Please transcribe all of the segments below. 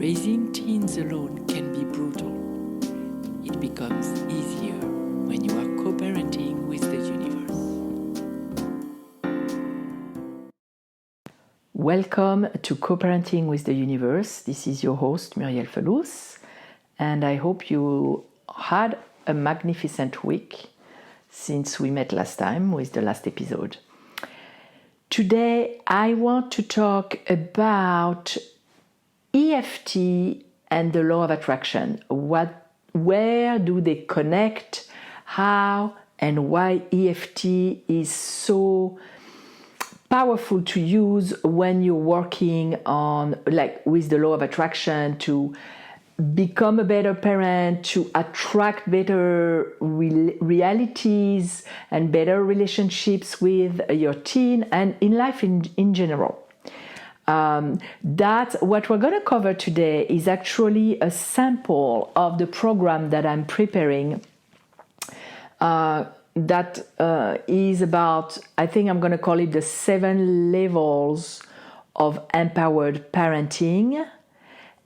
Raising teens alone can be brutal. It becomes easier when you are co-parenting with the universe. Welcome to Co-Parenting with the Universe. This is your host, Muriel Felous, and I hope you had a magnificent week since we met last time with the last episode. Today, I want to talk about EFT and the law of attraction. Where do they connect? How and why EFT is so powerful to use when you're working on, with the law of attraction, to become a better parent, to attract better realities and better relationships with your teen and in life in general. That what we're going to cover today is actually a sample of the program that I'm preparing. That is about, I think I'm going to call it the 7 levels of empowered parenting.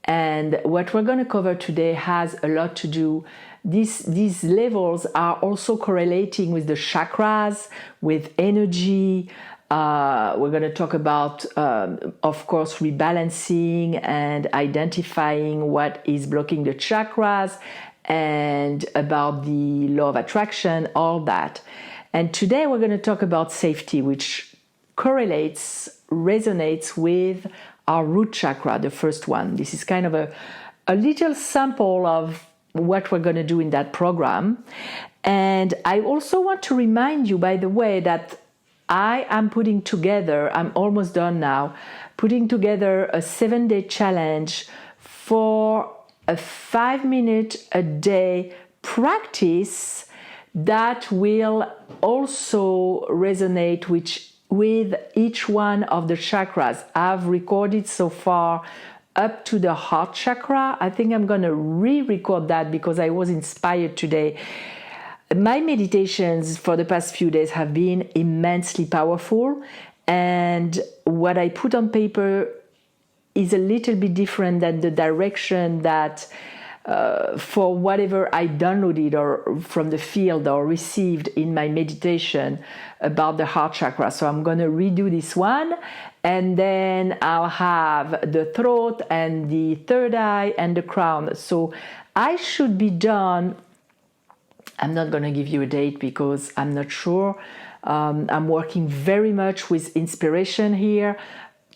And what we're going to cover today has a lot to do. These levels are also correlating with the chakras, with energy. We're going to talk about, of course, rebalancing and identifying what is blocking the chakras, and about the law of attraction, all that. And today we're going to talk about safety, which resonates with our root chakra, the first one. This is kind of a little sample of what we're going to do in that program. And I also want to remind you, by the way, that I am putting together, I'm almost done now, putting together a 7-day challenge for a 5-minute a day practice that will also resonate with each one of the chakras. I've recorded so far up to the heart chakra. I think I'm going to re-record that because I was inspired today. My meditations for the past few days have been immensely powerful, and what I put on paper is a little bit different than the direction that for whatever I downloaded or from the field or received in my meditation about the heart chakra. So I'm going to redo this one, and then I'll have the throat and the third eye and the crown. So I should be done. I'm not going to give you a date because I'm not sure. I'm working very much with inspiration here,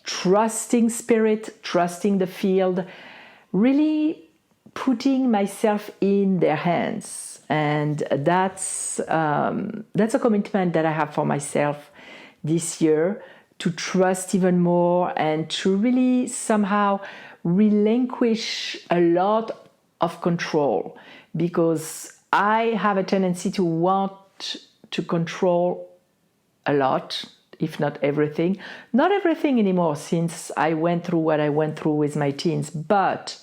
trusting spirit, trusting the field, really putting myself in their hands. And that's a commitment that I have for myself this year, to trust even more and to really somehow relinquish a lot of control, because I have a tendency to want to control a lot, if not everything. Not everything anymore, since I went through what I went through with my teens, but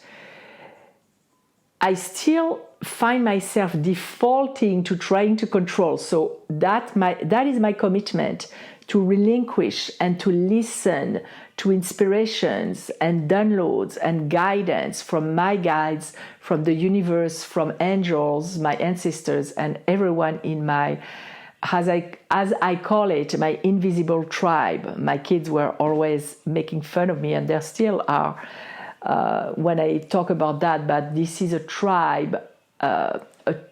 I still find myself defaulting to trying to control. So that is my commitment, to relinquish and to listen to inspirations and downloads and guidance from my guides, from the universe, from angels, my ancestors, and everyone in my, as I call it, my invisible tribe. My kids were always making fun of me, and they still are when I talk about that. But this is a tribe, a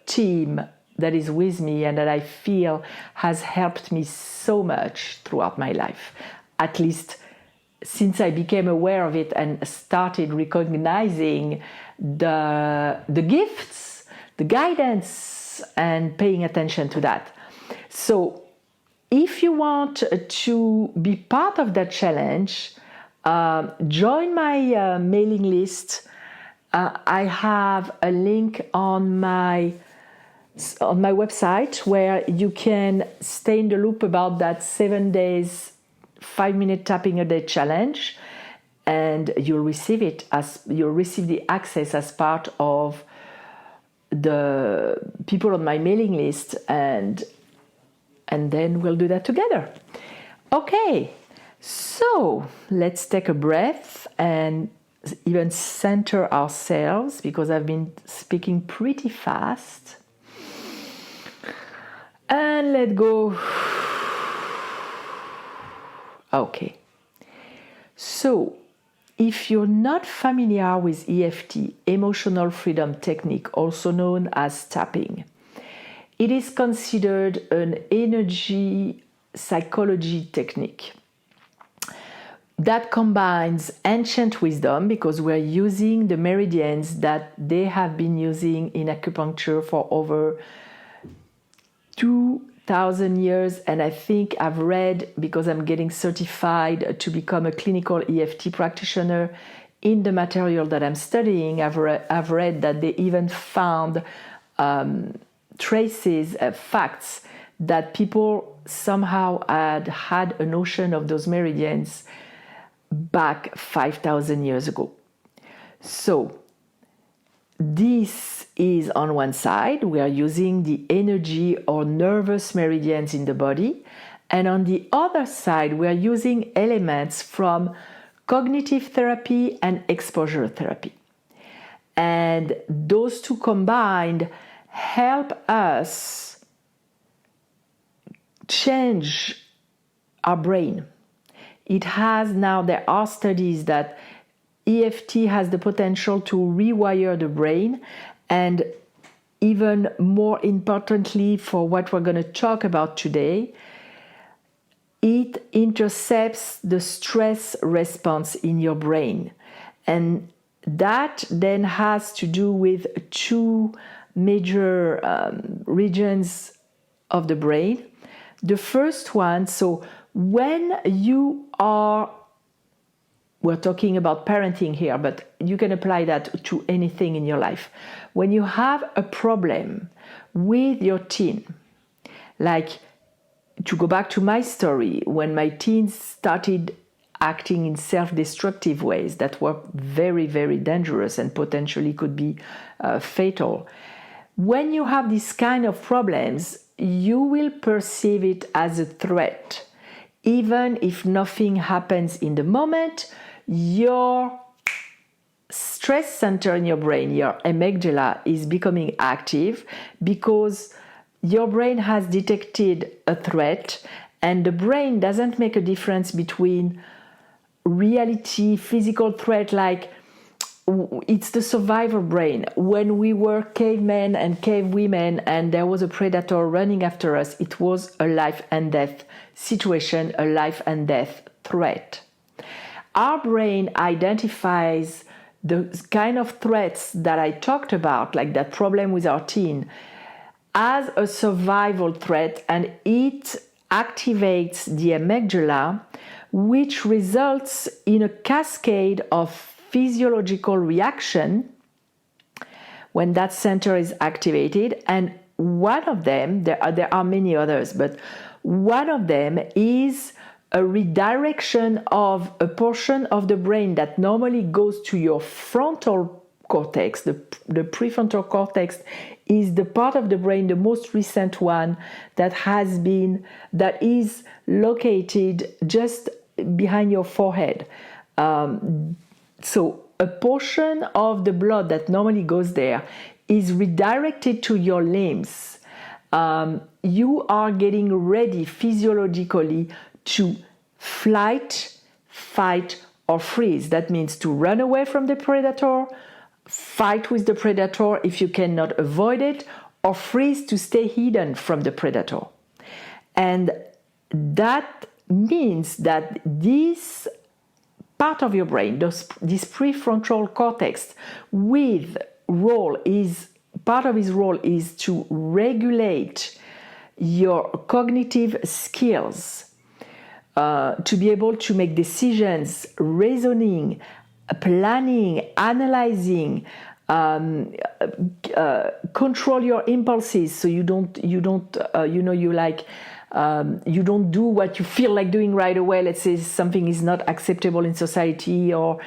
team that is with me and that I feel has helped me so much throughout my life, at least since I became aware of it and started recognizing the gifts, the guidance, and paying attention to that. So if you want to be part of that challenge, join my mailing list. I have a link on my website where you can stay in the loop about that 7 days, 5-minute tapping a day challenge, and you'll receive the access as part of the people on my mailing list, and then we'll do that together. Okay, so let's take a breath and even center ourselves, because I've been speaking pretty fast. And let go. Okay. So, if you're not familiar with EFT, Emotional Freedom Technique, also known as tapping, it is considered an energy psychology technique that combines ancient wisdom, because we're using the meridians that they have been using in acupuncture for over 2,000 years. And I think I've read, because I'm getting certified to become a clinical EFT practitioner, in the material that I'm studying, I've read that they even found traces, facts that people somehow had a notion of those meridians back 5,000 years ago. So this is on one side, we are using the energy or nervous meridians in the body, and on the other side we are using elements from cognitive therapy and exposure therapy. And those two combined help us change our brain. There are studies that EFT has the potential to rewire the brain, and even more importantly, for what we're going to talk about today, it intercepts the stress response in your brain. And that then has to do with two major regions of the brain. The first one, so when we're talking about parenting here, but you can apply that to anything in your life. When you have a problem with your teen, like, to go back to my story, when my teens started acting in self-destructive ways that were very, very dangerous and potentially could be fatal. When you have this kind of problems, you will perceive it as a threat. Even if nothing happens in the moment, your stress center in your brain, your amygdala, is becoming active because your brain has detected a threat, and the brain doesn't make a difference between reality, physical threat, like it's the survivor brain. When we were cavemen and cavewomen and there was a predator running after us, it was a life and death situation, a life and death threat. Our brain identifies the kind of threats that I talked about, like that problem with our teen, as a survival threat, and it activates the amygdala, which results in a cascade of physiological reaction when that center is activated. And one of them, there are many others, but one of them is a redirection of a portion of the brain that normally goes to your frontal cortex. The prefrontal cortex is the part of the brain, the most recent one, that is located just behind your forehead. So a portion of the blood that normally goes there is redirected to your limbs. You are getting ready physiologically to flight, fight, or freeze. That means to run away from the predator, fight with the predator if you cannot avoid it, or freeze to stay hidden from the predator. And that means that this part of your brain, this prefrontal cortex, part of his role is to regulate your cognitive skills, to be able to make decisions, reasoning, planning, analyzing, control your impulses, so you don't do what you feel like doing right away. Let's say something is not acceptable in society, or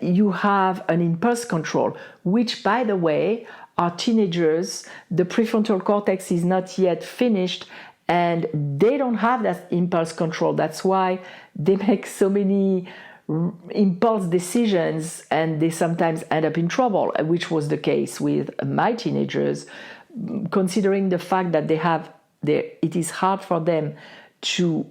you have an impulse control, which, by the way, are teenagers. The prefrontal cortex is not yet finished, and they don't have that impulse control. That's why they make so many impulse decisions, and they sometimes end up in trouble, which was the case with my teenagers, considering the fact that it is hard for them to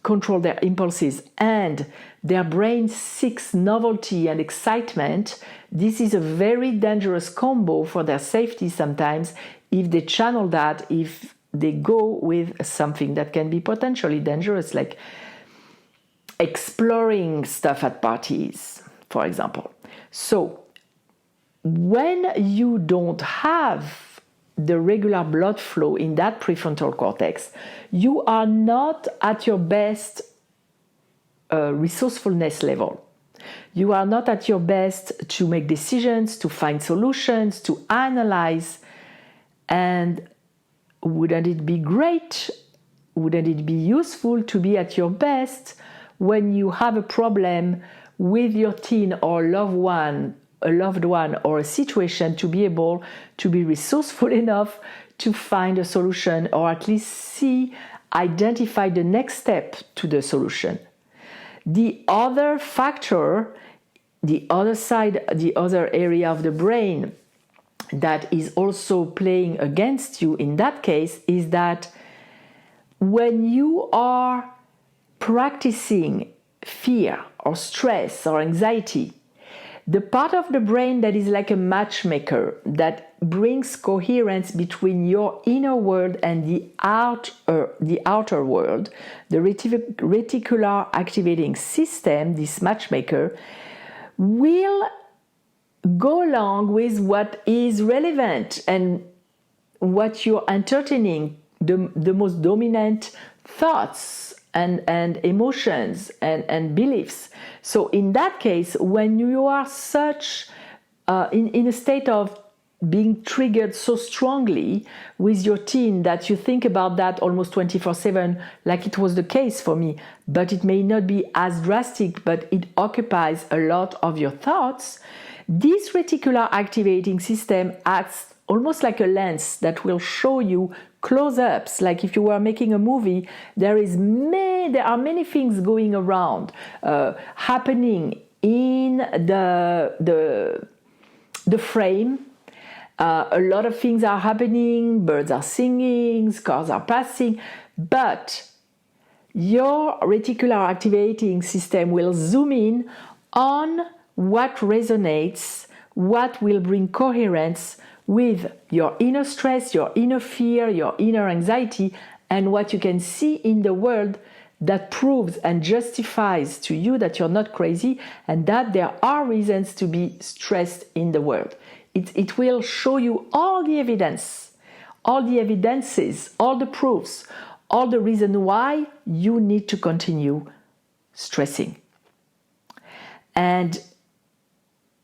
control their impulses and their brain seeks novelty and excitement. This is a very dangerous combo for their safety sometimes if they channel that, if they go with something that can be potentially dangerous, like exploring stuff at parties, for example. So when you don't have the regular blood flow in that prefrontal cortex, you are not at your best resourcefulness level. You are not at your best to make decisions, to find solutions, to analyze. And wouldn't it be great? Wouldn't it be useful to be at your best when you have a problem with your teen or loved one or a situation, to be able to be resourceful enough to find a solution, or at least identify the next step to the solution? The other factor, the other area of the brain that is also playing against you in that case is that when you are practicing fear or stress or anxiety, the part of the brain that is like a matchmaker that brings coherence between your inner world and the outer world, the reticular activating system, this matchmaker, will go along with what is relevant and what you're entertaining, the most dominant thoughts and emotions and beliefs. So in that case, when you are in a state of being triggered so strongly with your teen that you think about that almost 24/7, like it was the case for me, but it may not be as drastic, but it occupies a lot of your thoughts, this reticular activating system acts almost like a lens that will show you close-ups. Like if you were making a movie, there are many things going around, happening in the frame. A lot of things are happening, birds are singing, cars are passing, but your reticular activating system will zoom in on what resonates, what will bring coherence with your inner stress, your inner fear, your inner anxiety, and what you can see in the world that proves and justifies to you that you're not crazy and that there are reasons to be stressed in the world. It will show you all the evidence, all the evidences, all the proofs, all the reason why you need to continue stressing. And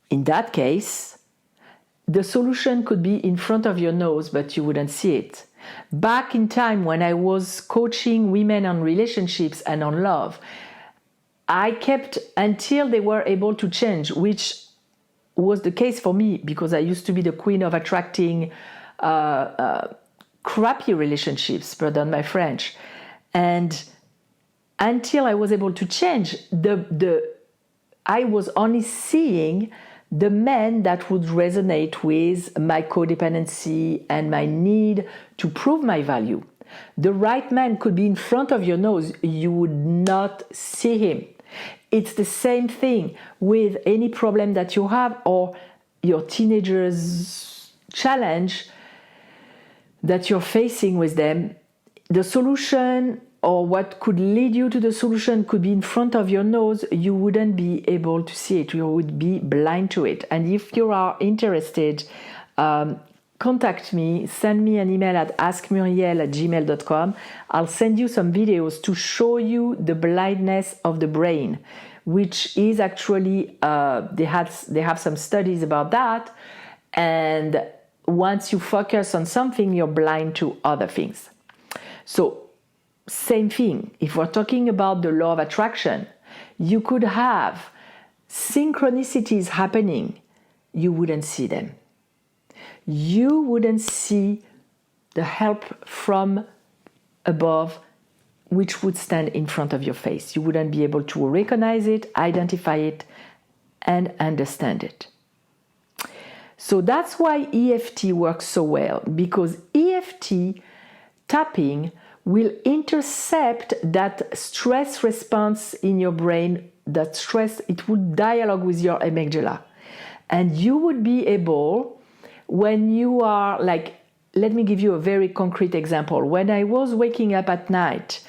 in that case, the solution could be in front of your nose, but you wouldn't see it. Back in time when I was coaching women on relationships and on love, I kept until they were able to change, which was the case for me because I used to be the queen of attracting crappy relationships, pardon my French. And until I was able to change, I was only seeing the men that would resonate with my codependency and my need to prove my value. The right man could be in front of your nose, you would not see him. It's the same thing with any problem that you have or your teenager's challenge that you're facing with them. The solution or what could lead you to the solution could be in front of your nose. You wouldn't be able to see it. You would be blind to it. And if you are interested, contact me, send me an email at askmuriel@gmail.com. I'll send you some videos to show you the blindness of the brain, which is actually, they have some studies about that. And once you focus on something, you're blind to other things. So, same thing, if we're talking about the law of attraction, you could have synchronicities happening, you wouldn't see them. You wouldn't see the help from above which would stand in front of your face. You wouldn't be able to recognize it, identify it, and understand it. So that's why EFT works so well, because EFT tapping will intercept that stress response in your brain, that stress, it would dialogue with your amygdala. And you would be able, when you are like, let me give you a very concrete example. When I was waking up at night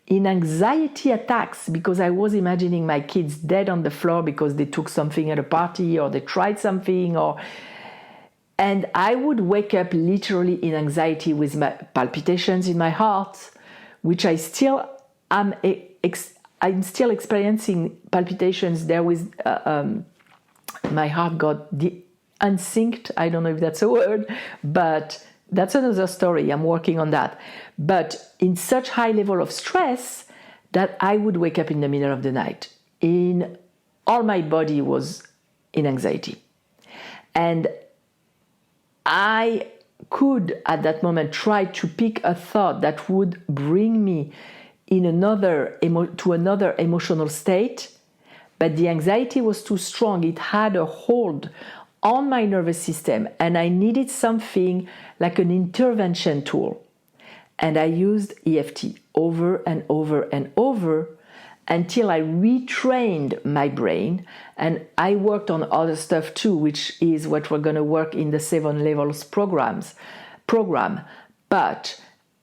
in anxiety attacks because I was imagining my kids dead on the floor because they took something at a party or they tried something, and I would wake up literally in anxiety with my palpitations in my heart, which I'm still experiencing palpitations there with my heart got unsynced. I don't know if that's a word, but that's another story. I'm working on that. But in such high level of stress that I would wake up in the middle of the night. All my body was in anxiety. And I could at that moment try to pick a thought that would bring me in to another emotional state, but the anxiety was too strong. It had a hold on my nervous system, and I needed something like an intervention tool. And I used EFT over and over and over until I retrained my brain. And I worked on other stuff too, which is what we're going to work in the 7 levels program. But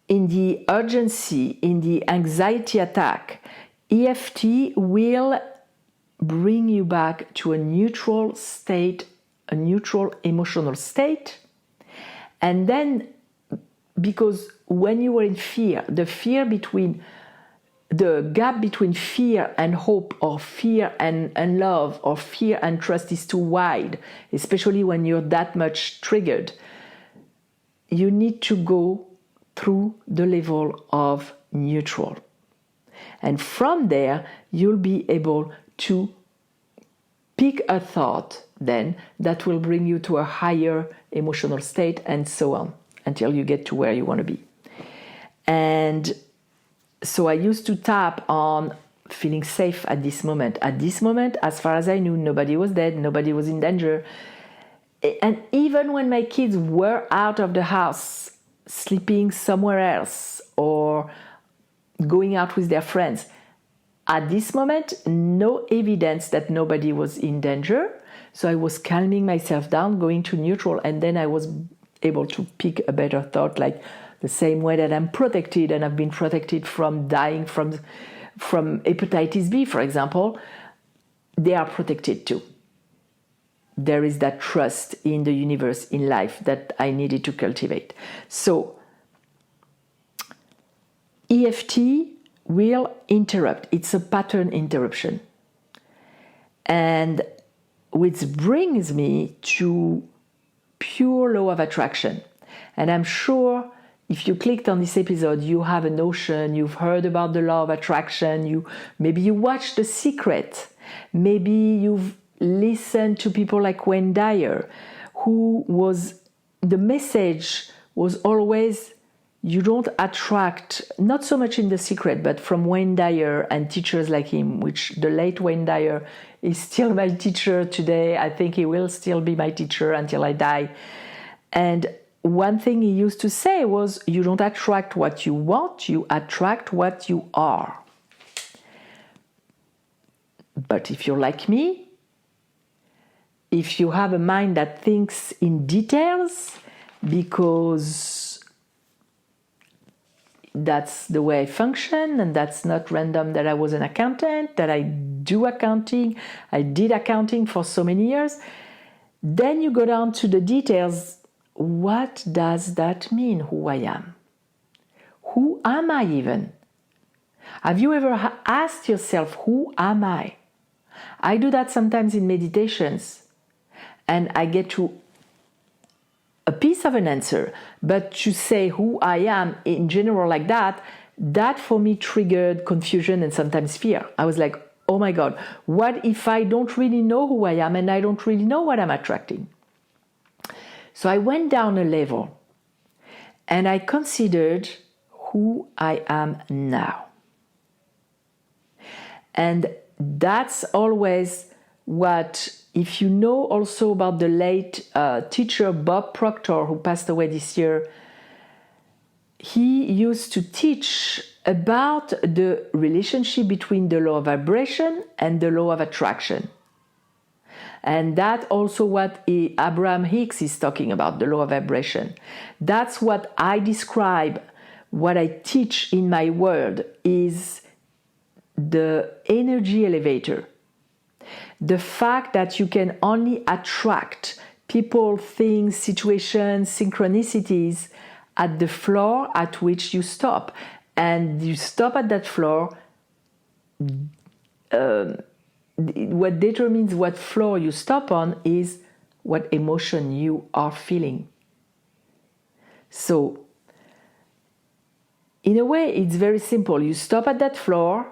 in the urgency, in the anxiety attack, EFT will bring you back to a neutral state, a neutral emotional state. And then, because when you were in fear, the gap between fear and hope, or fear and love, or fear and trust is too wide, especially when you're that much triggered. You need to go through the level of neutral. And from there, you'll be able to pick a thought then that will bring you to a higher emotional state, and so on, until you get to where you want to be. And so I used to tap on feeling safe at this moment. At this moment, as far as I knew, nobody was dead, nobody was in danger. And even when my kids were out of the house, sleeping somewhere else, or going out with their friends, at this moment, no evidence that nobody was in danger. So I was calming myself down, going to neutral, and then I was able to pick a better thought, like the same way that I'm protected and I've been protected from dying from hepatitis B, for example, they are protected too. There is that trust in the universe, in life, that I needed to cultivate. So EFT will interrupt. It's a pattern interruption. And which brings me to pure law of attraction. And I'm sure if you clicked on this episode, you have a notion, you've heard about the law of attraction, maybe you watched The Secret, maybe you've listened to people like Wayne Dyer, the message was always, you don't attract, not so much in The Secret, but from Wayne Dyer and teachers like him, which the late Wayne Dyer is still my teacher today. I think he will still be my teacher until I die. And one thing he used to say was, you don't attract what you want, you attract what you are. But if you're like me, if you have a mind that thinks in details, because that's the way I function, and that's not random that I was an accountant, that I do accounting, I did accounting for so many years, then you go down to the details. What does that mean, who I am? Who am I even? Have you ever asked yourself, who am I? I do that sometimes in meditations, and I get to a piece of an answer, but to say who I am in general like that for me triggered confusion and sometimes fear. I was like, oh my God, what if I don't really know who I am and I don't really know what I'm attracting? So I went down a level and I considered who I am now. And that's always what, if you know also about the late teacher Bob Proctor, who passed away this year, he used to teach about the relationship between the law of vibration and the law of attraction. And that's also what Abraham Hicks is talking about, the law of vibration. That's what I describe, what I teach in my world is the energy elevator. The fact that you can only attract people, things, situations, synchronicities at the floor at which you stop. And you stop at that floor. What determines what floor you stop on is what emotion you are feeling. So, in a way, it's very simple. You stop at that floor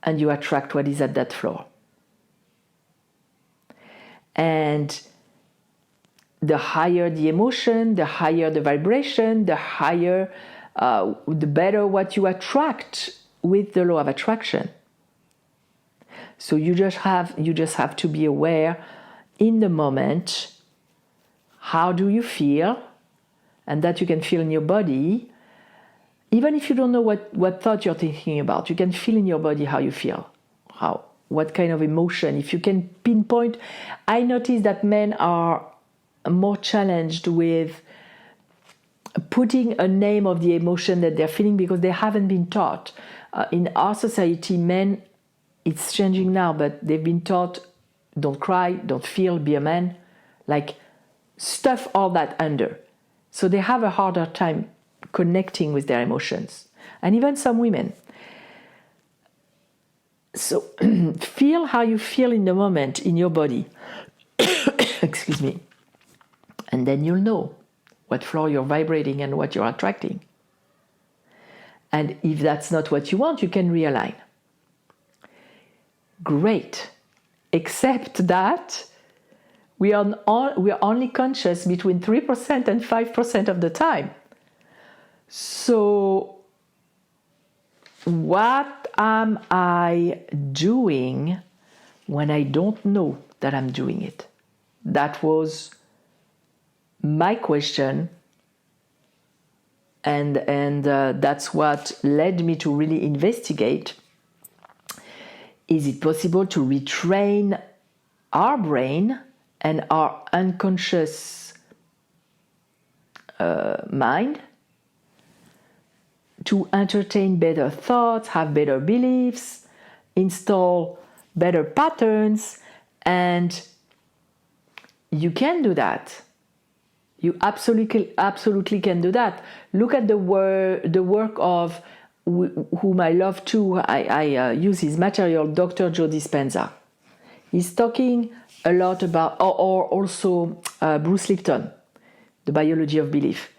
and you attract what is at that floor. And the higher the emotion, the higher the vibration, the better what you attract with the law of attraction. So you just have to be aware in the moment, how do you feel, and that you can feel in your body. Even if you don't know what thought you're thinking about, you can feel in your body how you feel, what kind of emotion. If you can pinpoint, I notice that men are more challenged with putting a name of the emotion that they're feeling because they haven't been taught. In our society, men, it's changing now, but they've been taught, don't cry, don't feel, be a man, like stuff all that under. So they have a harder time connecting with their emotions. And even some women. So feel how you feel in the moment in your body. Excuse me. And then you'll know what floor you're vibrating and what you're attracting. And if that's not what you want, you can realign. Great. Except that we are only conscious between 3% and 5% of the time. So what am I doing when I don't know that I'm doing it? That was my question, and that's what led me to really investigate. Is it possible to retrain our brain and our unconscious mind to entertain better thoughts, have better beliefs, install better patterns? And you can do that. You absolutely can do that. Look at the work of whom I love too. I use his material, Dr. Joe Dispenza. He's talking a lot about, or also Bruce Lipton, the biology of belief.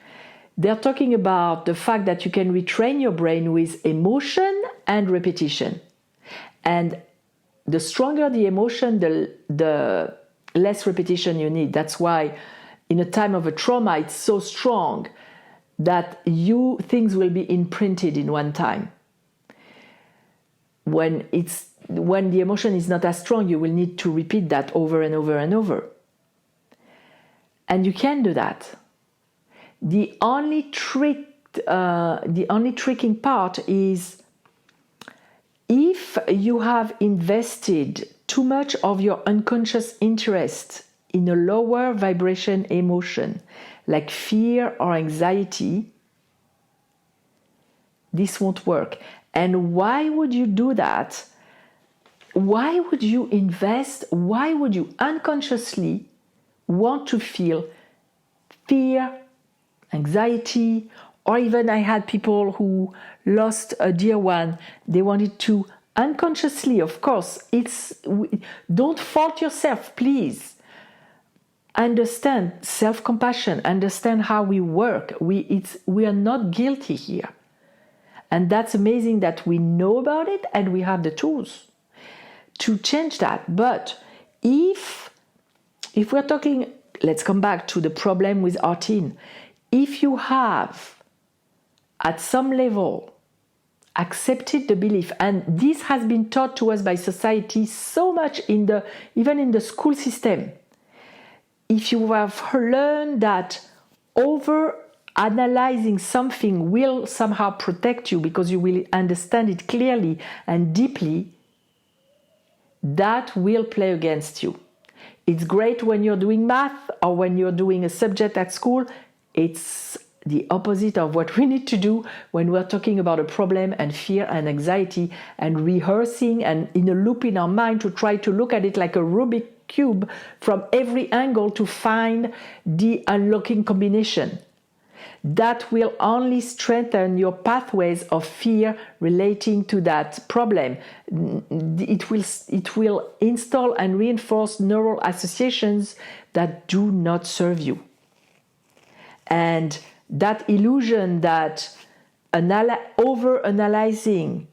They're talking about the fact that you can retrain your brain with emotion and repetition. And the stronger the emotion, the less repetition you need. That's why in a time of a trauma, it's so strong that things will be imprinted in one time. When the emotion is not as strong, you will need to repeat that over and over and over. And you can do that. The only tricking part is if you have invested too much of your unconscious interest in a lower vibration emotion, like fear or anxiety, this won't work. And why would you do that? Why would you invest? Why would you unconsciously want to feel fear, anxiety, or even I had people who lost a dear one. They wanted to unconsciously, of course, don't fault yourself, please. Understand self-compassion, understand how we work. We are not guilty here. And that's amazing that we know about it and we have the tools to change that. But if we're talking, let's come back to the problem with our teen. If you have, at some level, accepted the belief, and this has been taught to us by society so much even in the school system. If you have learned that over analyzing something will somehow protect you because you will understand it clearly and deeply, that will play against you. It's great when you're doing math or when you're doing a subject at school. It's the opposite of what we need to do when we're talking about a problem and fear and anxiety and rehearsing and in a loop in our mind to try to look at it like a Rubik cube from every angle to find the unlocking combination. That will only strengthen your pathways of fear relating to that problem. It will install and reinforce neural associations that do not serve you. And that illusion that over-analyzing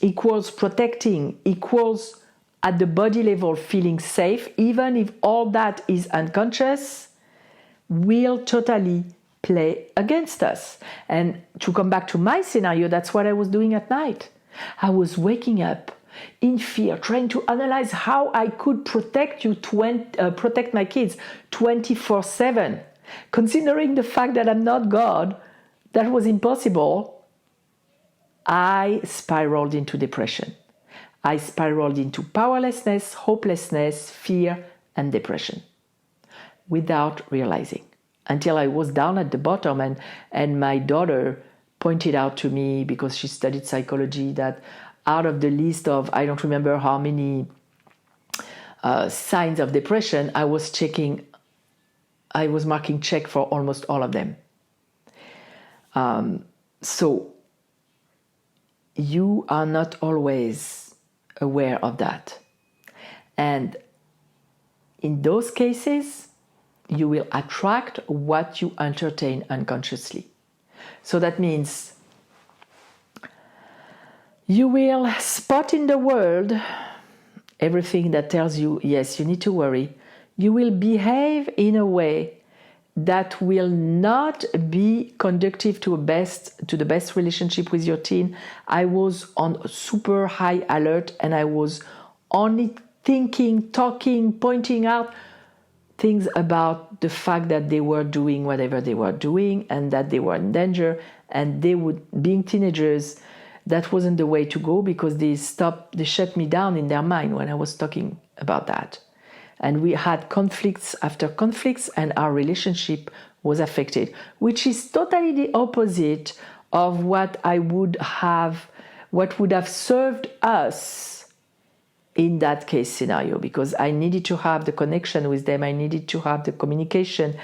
equals protecting, equals at the body level feeling safe, even if all that is unconscious, will totally play against us. And to come back to my scenario, that's what I was doing at night. I was waking up in fear, trying to analyze how I could protect my kids 24/7. Considering the fact that I'm not God, that was impossible. I spiraled into depression. I spiraled into powerlessness, hopelessness, fear, and depression without realizing. Until I was down at the bottom and my daughter pointed out to me, because she studied psychology, that out of the list of, I don't remember how many signs of depression, I was marking check for almost all of them. So you are not always aware of that. And in those cases, you will attract what you entertain unconsciously. So that means you will spot in the world everything that tells you, yes, you need to worry. You will behave in a way that will not be conducive to the best relationship with your teen. I was on super high alert and I was only thinking, talking, pointing out things about the fact that they were doing whatever they were doing and that they were in danger, and being teenagers, that wasn't the way to go, because they shut me down in their mind when I was talking about that. And we had conflicts after conflicts, and our relationship was affected, which is totally the opposite of what would have served us in that case scenario, because I needed to have the connection with them. I needed to have the communication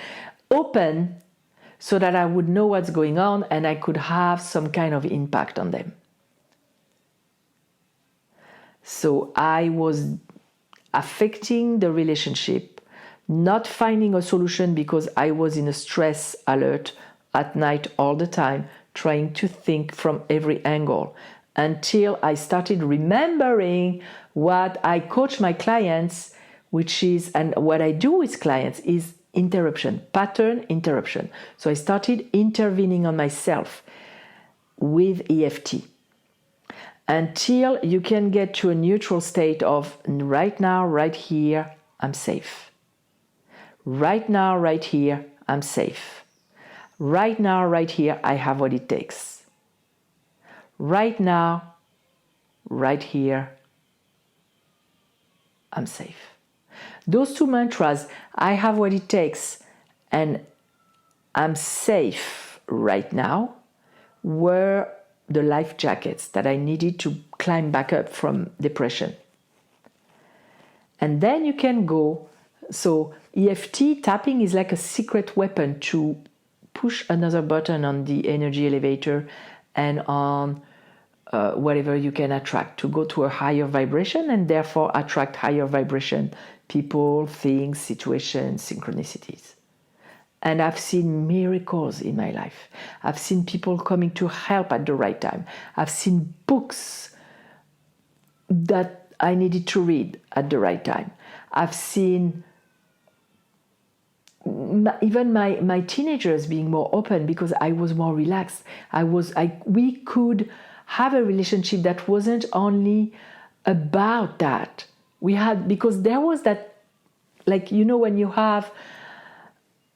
open so that I would know what's going on and I could have some kind of impact on them. So I was affecting the relationship, not finding a solution because I was in a stress alert at night all the time, trying to think from every angle, until I started remembering what I coach my clients, and what I do with clients is pattern interruption. So I started intervening on myself with EFT until you can get to a neutral state of right now, right here, I'm safe. Right now, right here, I'm safe. Right now, right here, I have what it takes. Right now, right here, I'm safe. Those two mantras, I have what it takes and I'm safe right now, were the life jackets that I needed to climb back up from depression. And then you can go, so EFT tapping is like a secret weapon to push another button on the energy elevator and on whatever you can attract, to go to a higher vibration and therefore attract higher vibration people, things, situations, synchronicities. And I've seen miracles in my life. I've seen people coming to help at the right time. I've seen books that I needed to read at the right time. I've seen even my teenagers being more open because I was more relaxed. We could have a relationship that wasn't only about that. Because there was that, like, when you have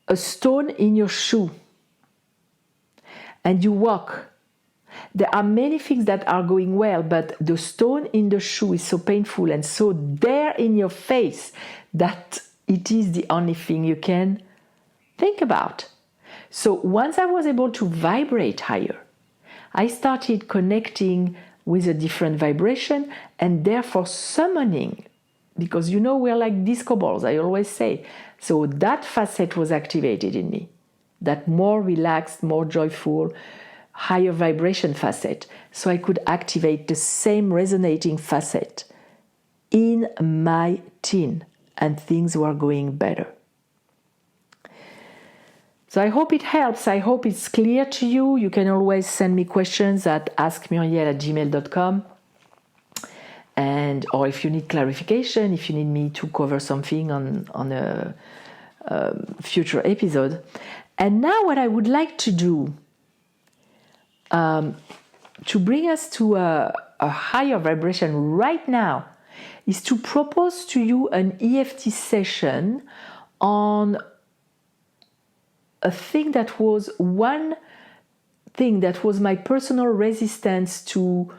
a stone in your shoe and you walk, there are many things that are going well, but the stone in the shoe is so painful and so there in your face that it is the only thing you can think about. So once I was able to vibrate higher, I started connecting with a different vibration and therefore summoning, because we're like disco balls, I always say. So that facet was activated in me, that more relaxed, more joyful, higher vibration facet. So I could activate the same resonating facet in my teen, and things were going better. So I hope it helps. I hope it's clear to you. You can always send me questions at askmuriel@gmail.com. Or if you need clarification, if you need me to cover something on a future episode. And now what I would like to do to bring us to a higher vibration right now is to propose to you an EFT session on one thing that was my personal resistance to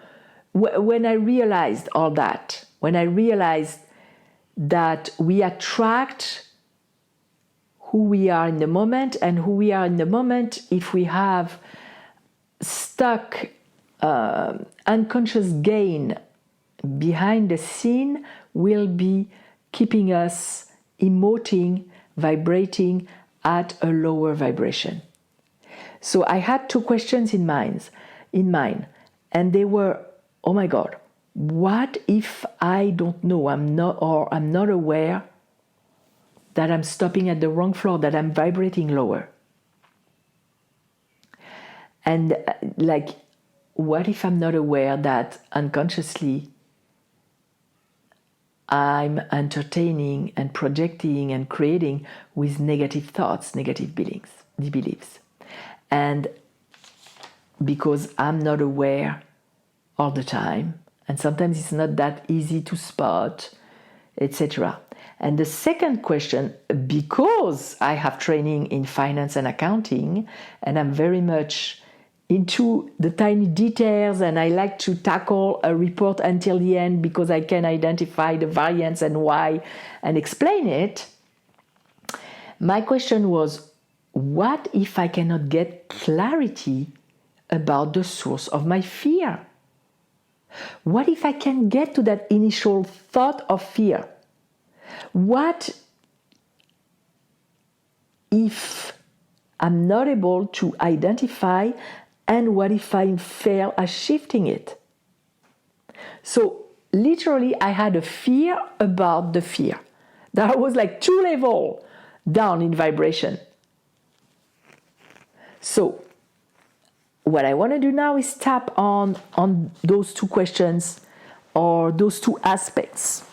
when I realized all that, when I realized that we attract who we are in the moment, and who we are in the moment, if we have stuck unconscious gain behind the scene, will be keeping us emoting, vibrating at a lower vibration. So I had two questions in mind, and they were, oh my God, what if I don't know, I'm not aware that I'm stopping at the wrong floor, that I'm vibrating lower? And what if I'm not aware that unconsciously I'm entertaining and projecting and creating with negative thoughts, negative beliefs? And because I'm not aware all the time, and sometimes it's not that easy to spot, etc. And the second question, because I have training in finance and accounting, and I'm very much into the tiny details, and I like to tackle a report until the end because I can identify the variance and why and explain it. My question was, what if I cannot get clarity about the source of my fear? What if I can get to that initial thought of fear? What if I'm not able to identify, and what if I fail at shifting it? So literally I had a fear about the fear. That was like 2 levels down in vibration. So what I want to do now is tap on those two questions, or those two aspects,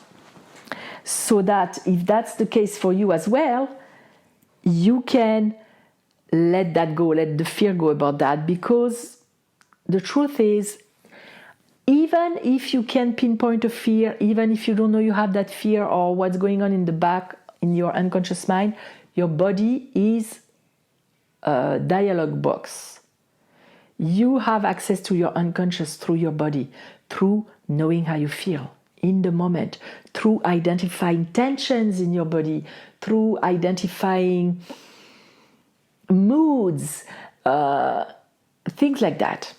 so that if that's the case for you as well, you can let that go, let the fear go about that. Because the truth is, even if you can pinpoint a fear, even if you don't know you have that fear or what's going on in the back in your unconscious mind, your body is a dialogue box. You have access to your unconscious through your body, through knowing how you feel in the moment, through identifying tensions in your body, through identifying moods, things like that.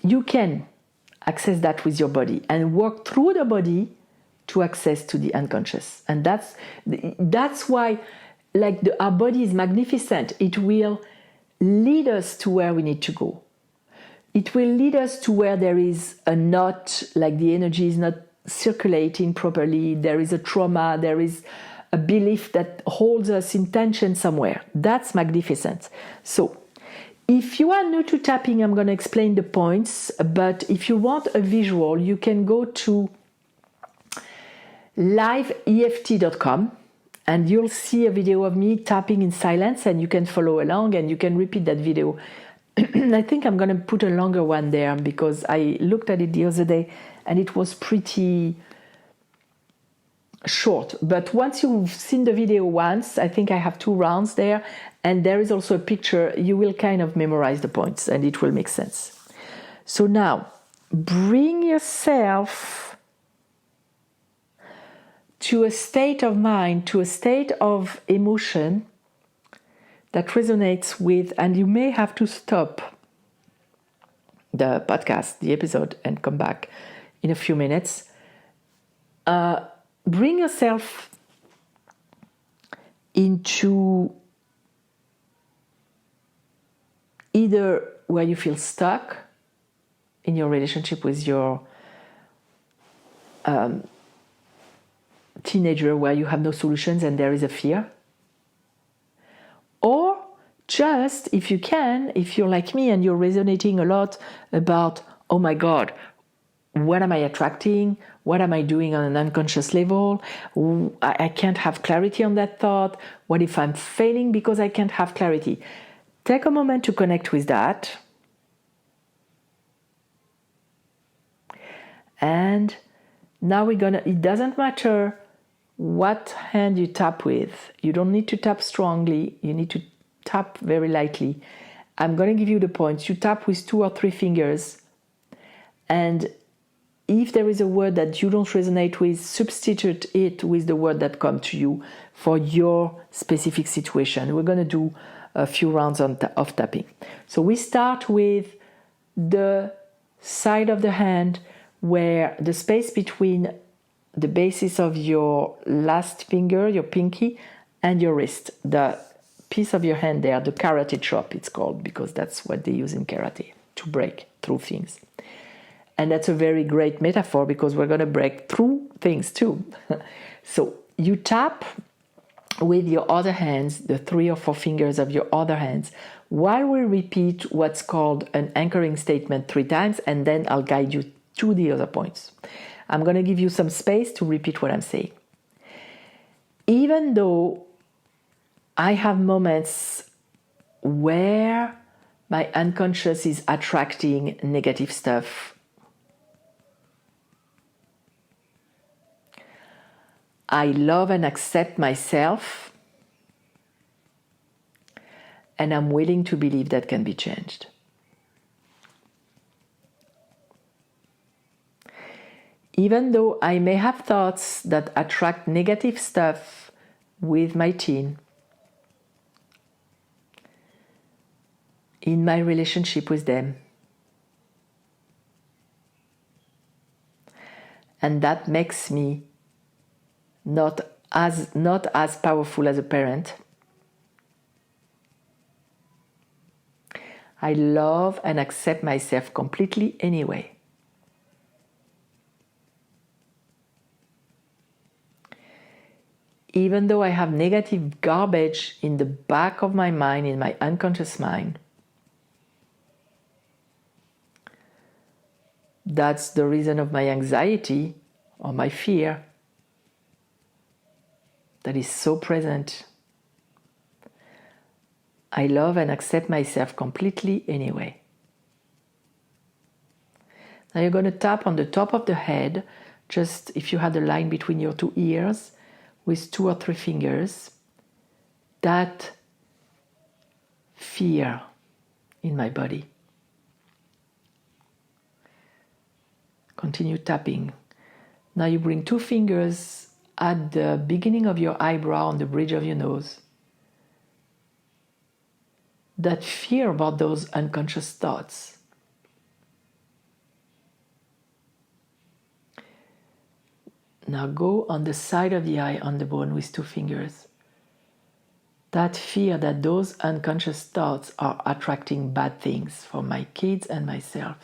You can access that with your body and work through the body to access to the unconscious. And that's why, our body is magnificent. It will lead us to where we need to go. It will lead us to where there is a knot, like the energy is not circulating properly, there is a trauma, there is a belief that holds us in tension somewhere. That's magnificent. So, if you are new to tapping, I'm going to explain the points, but if you want a visual, you can go to liveeft.com and you'll see a video of me tapping in silence, and you can follow along and you can repeat that video I think I'm going to put a longer one there because I looked at it the other day and it was pretty short. But once you've seen the video once, I think I have 2 rounds there, and there is also a picture. You will kind of memorize the points and it will make sense. So now, bring yourself to a state of mind, to a state of emotion that resonates with, and you may have to stop the podcast, the episode, and come back in a few minutes. Bring yourself into either where you feel stuck in your relationship with your teenager, where you have no solutions and there is a fear. Or just, if you can, if you're like me and you're resonating a lot about, oh my God, what am I attracting? What am I doing on an unconscious level? I can't have clarity on that thought. What if I'm failing because I can't have clarity? Take a moment to connect with that. And now it doesn't matter what hand you tap with. You don't need to tap strongly. You need to tap very lightly. I'm going to give you the points. You tap with 2 or 3 fingers. And if there is a word that you don't resonate with, substitute it with the word that comes to you for your specific situation. We're going to do a few rounds of tapping. So we start with the side of the hand where the space between the bases of your last finger, your pinky, and your wrist, the piece of your hand there, the karate chop it's called, because that's what they use in karate, to break through things. And that's a very great metaphor because we're going to break through things too. So you tap with your other hands, the 3 or 4 fingers of your other hands, while we repeat what's called an anchoring statement 3 times, and then I'll guide you to the other points. I'm going to give you some space to repeat what I'm saying. Even though I have moments where my unconscious is attracting negative stuff, I love and accept myself, and I'm willing to believe that can be changed. Even though I may have thoughts that attract negative stuff with my teen, in my relationship with them, and that makes me not as powerful as a parent, I love and accept myself completely anyway. Even though I have negative garbage in the back of my mind, in my unconscious mind, that's the reason of my anxiety or my fear that is so present. I love and accept myself completely anyway. Now you're going to tap on the top of the head, just if you had a line between your 2 ears, with 2 or 3 fingers, that fear in my body. Continue tapping. Now you bring 2 fingers at the beginning of your eyebrow on the bridge of your nose. That fear about those unconscious thoughts. Now go on the side of the eye on the bone with 2 fingers. That fear that those unconscious thoughts are attracting bad things for my kids and myself.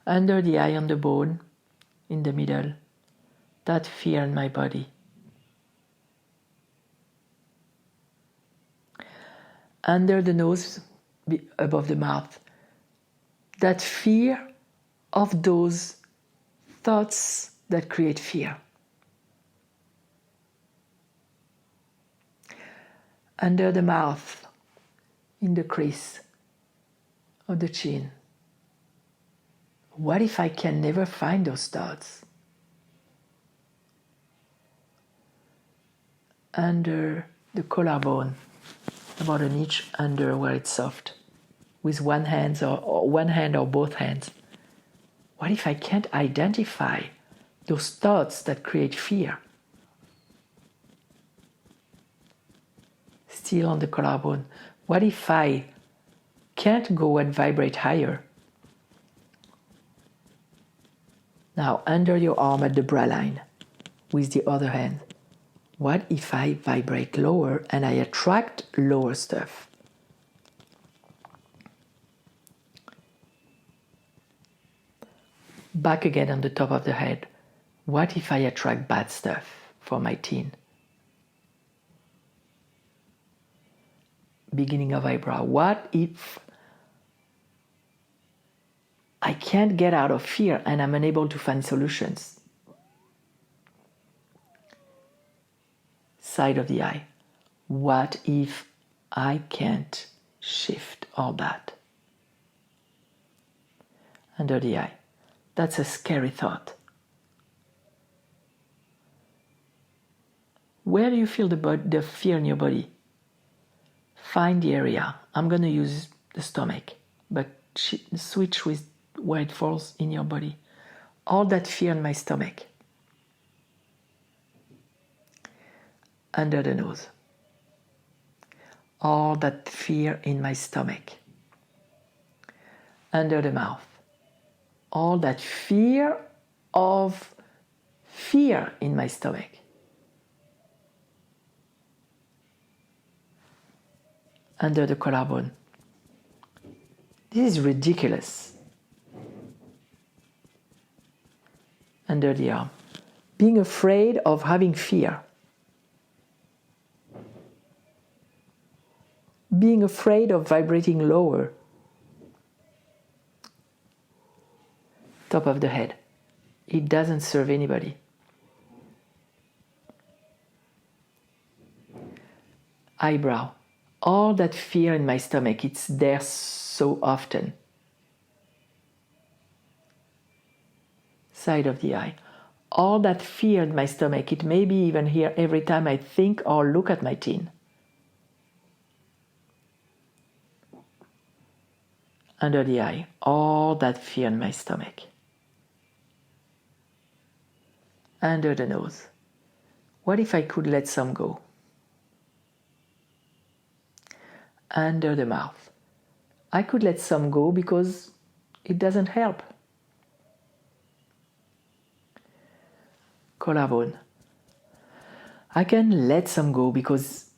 Under the eye on the bone, in the middle, that fear in my body. Under the nose, above the mouth, that fear of those thoughts that create fear. under the mouth, in the crease of the chin. What if I can never find those thoughts? Under the collarbone, about an inch under where it's soft, with one hand or both hands. What if I can't identify those thoughts that create fear? Still on the collarbone. What if I can't go and vibrate higher? Now under your arm at the bra line with the other hand. What if I vibrate lower and I attract lower stuff? Back again on the top of the head. What if I attract bad stuff for my teen? Beginning of eyebrow. What if I can't get out of fear and I'm unable to find solutions? Side of the eye. What if I can't shift all that? Under the eye. That's a scary thought. Where do you feel the fear in your body? Find the area. I'm going to use the stomach, but switch with where it falls in your body. All that fear in my stomach. Under the nose. All that fear in my stomach. Under the mouth. All that fear of fear in my stomach. Under the collarbone. This is ridiculous. Under the arm. Being afraid of having fear. Being afraid of vibrating lower. Top of the head. It doesn't serve anybody. Eyebrow. All that fear in my stomach, it's there so often. Side of the eye. All that fear in my stomach, it may be even here every time I think or look at my teen. Under the eye. All that fear in my stomach. Under the nose. What if I could let some go? Under the mouth. I could let some go because it doesn't help. Collarbone. I can let some go because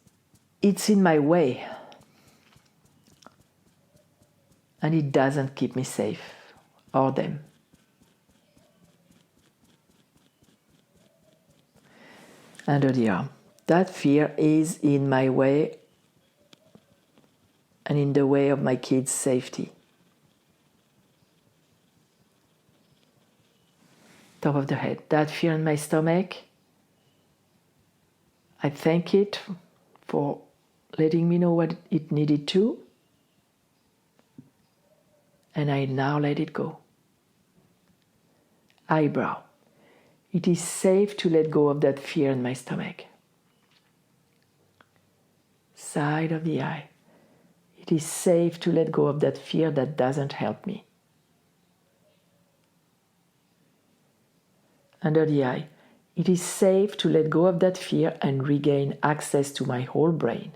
it's in my way and it doesn't keep me safe or them. Under the arm. That fear is in my way and in the way of my kids' safety. Top of the head. That fear in my stomach, I thank it for letting me know what it needed to, and I now let it go. Eyebrow. It is safe to let go of that fear in my stomach. Side of the eye. It is safe to let go of that fear that doesn't help me. Under the eye. It is safe to let go of that fear and regain access to my whole brain.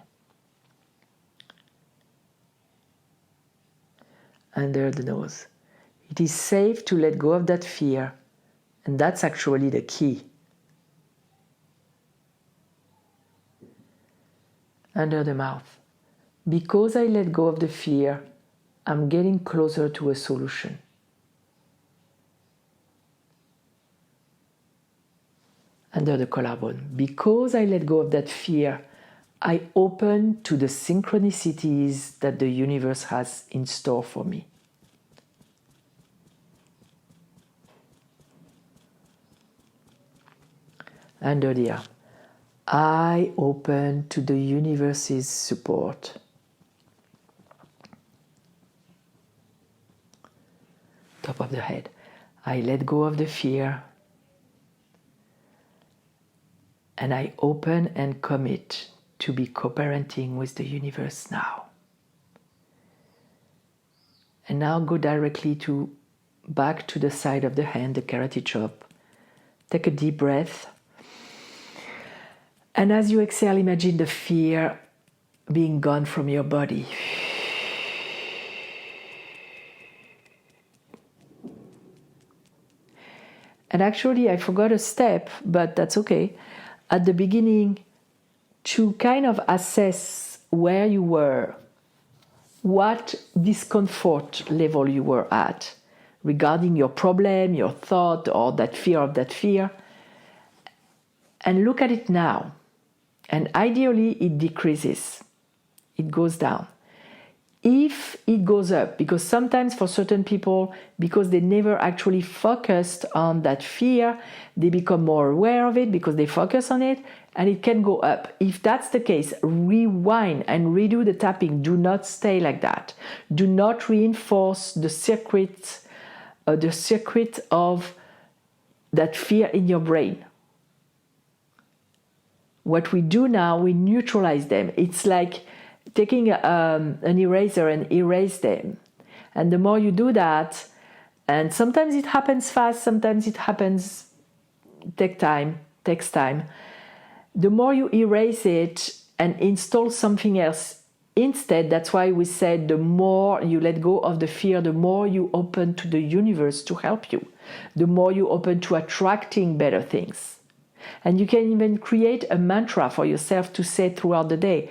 Under the nose. It is safe to let go of that fear, and that's actually the key. Under the mouth. Because I let go of the fear, I'm getting closer to a solution. Under the collarbone. Because I let go of that fear, I open to the synchronicities that the universe has in store for me. Under the arm. I open to the universe's support. Top of the head. I let go of the fear. And I open and commit to be co-parenting with the universe now. And now go directly back to the side of the hand, the carotid chop. Take a deep breath. And as you exhale, imagine the fear being gone from your body. And actually, I forgot a step, but that's okay. At the beginning, to kind of assess where you were, what discomfort level you were at regarding your problem, your thought, or that fear of that fear, and look at it now. And ideally, it decreases. It goes down. If it goes up, because sometimes for certain people, because they never actually focused on that fear, they become more aware of it because they focus on it, and it can go up. If that's the case, rewind and redo the tapping. Do not stay like that. Do not reinforce the circuit of that fear in your brain. What we do now, we neutralize them. It's like taking an eraser and erase them. And the more you do that, and sometimes it happens fast, sometimes it takes time. The more you erase it and install something else instead, that's why we said the more you let go of the fear, the more you open to the universe to help you. The more you open to attracting better things. And you can even create a mantra for yourself to say throughout the day.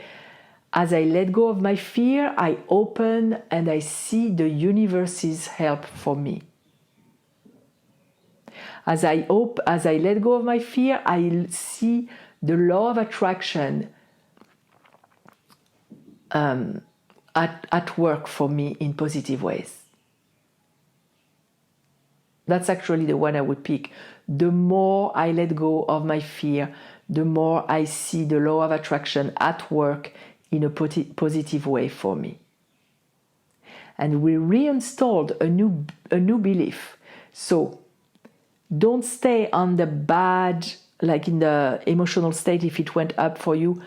As I let go of my fear, I open and I see the universe's help for me. As I let go of my fear, I see the law of attraction at work for me in positive ways. That's actually the one I would pick. The more I let go of my fear, the more I see the law of attraction at work in a positive way for me. And we reinstalled a new belief. So don't stay on the bad, like in the emotional state if it went up for you.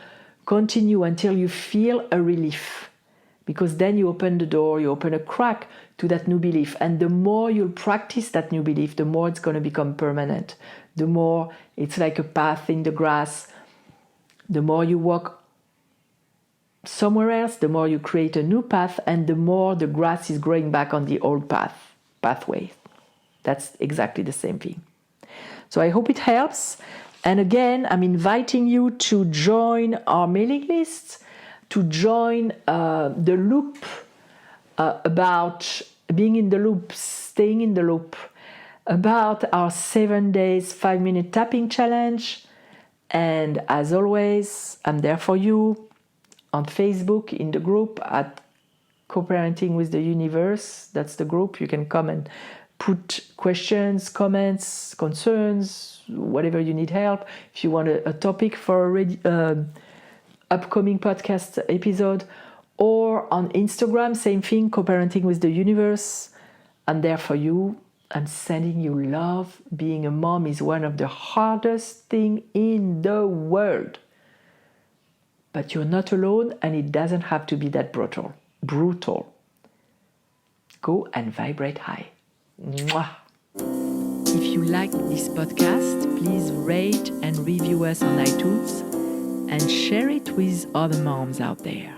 Continue until you feel a relief. Because then you open the door, you open a crack to that new belief. And the more you'll practice that new belief, the more it's going to become permanent. The more it's like a path in the grass. The more you walk somewhere else, the more you create a new path, and the more the grass is growing back on the old pathway. That's exactly the same thing. So I hope it helps. And again, I'm inviting you to join our mailing list, to join the loop about being in the loop, staying in the loop, about our 7 days, 5-minute tapping challenge. And as always, I'm there for you on Facebook in the group at Co-Parenting with the Universe. That's the group. You can come and put questions, comments, concerns, whatever you need help. If you want a topic for a upcoming podcast episode, or on Instagram, same thing, Co-Parenting with the Universe. I'm there for you. I'm sending you love. Being a mom is one of the hardest things in the world. But you're not alone, and it doesn't have to be that brutal. Go and vibrate high. Mwah. If you like this podcast, please rate and review us on iTunes and share it with other moms out there.